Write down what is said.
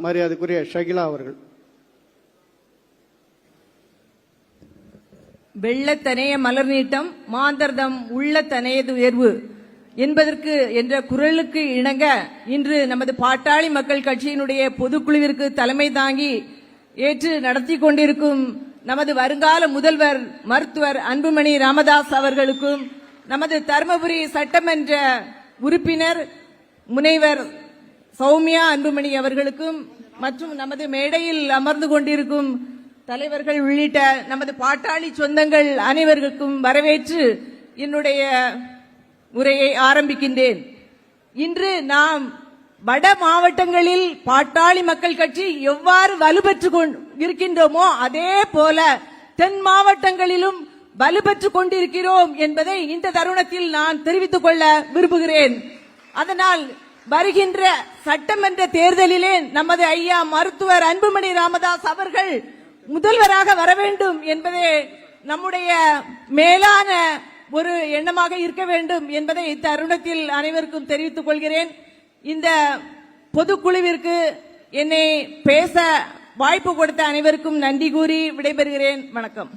மரியாதைக்குரிய ஷகிலா அவர்கள். வெள்ளத்தனைய மலர் நீட்டம் மாந்தர்தம் உள்ள தனையது உயர்வு என்பதற்கு என்ற குரலுக்கு இணங்க இன்று நமது பாட்டாளி மக்கள் கட்சியினுடைய பொதுக்குழுவிற்கு தலைமை தாங்கி ஏற்று நடத்தி கொண்டிருக்கும் நமது வருங்கால முதல்வர் மருத்துவர் அன்புமணி ராமதாஸ் அவர்களுக்கும், நமது தருமபுரி சட்டமன்ற உறுப்பினர் முனைவர் சௌமியா அன்புமணி அவர்களுக்கும், மற்றும் நமது மேடையில் அமர்ந்து கொண்டிருக்கும் தலைவர்கள் உள்ளிட்ட நமது பாட்டாளி சொந்தங்கள் அனைவருக்கும் வரவேற்று என்னுடைய உரையை ஆரம்பிக்கின்றேன். இன்று நாம் வட மாவட்டங்களில் பாட்டாளி மக்கள் கட்சி எவ்வாறு வலுப்பெற்று இருக்கின்றோமோ அதே போல தென் மாவட்டங்களிலும் வலுப்பெற்று கொண்டிருக்கிறோம் என்பதை இந்த தருணத்தில் நான் தெரிவித்துக் கொள்ள விரும்புகிறேன். அதனால் வருகின்ற சட்டமன்ற தேர்தலிலே நமது ஐயா மருத்துவர் அன்புமணி ராமதாஸ் அவர்கள் முதல்வராக வர வேண்டும் என்பதே நம்முடைய மேலான ஒரு எண்ணமாக இருக்க வேண்டும் என்பதை இத்தருணத்தில் அனைவருக்கும் தெரிவித்துக் கொள்கிறேன். இந்த பொதுக்குழுவிற்கு என்னை பேச வாய்ப்பு கொடுத்த அனைவருக்கும் நன்றி கூறி விடைபெறுகிறேன். வணக்கம்.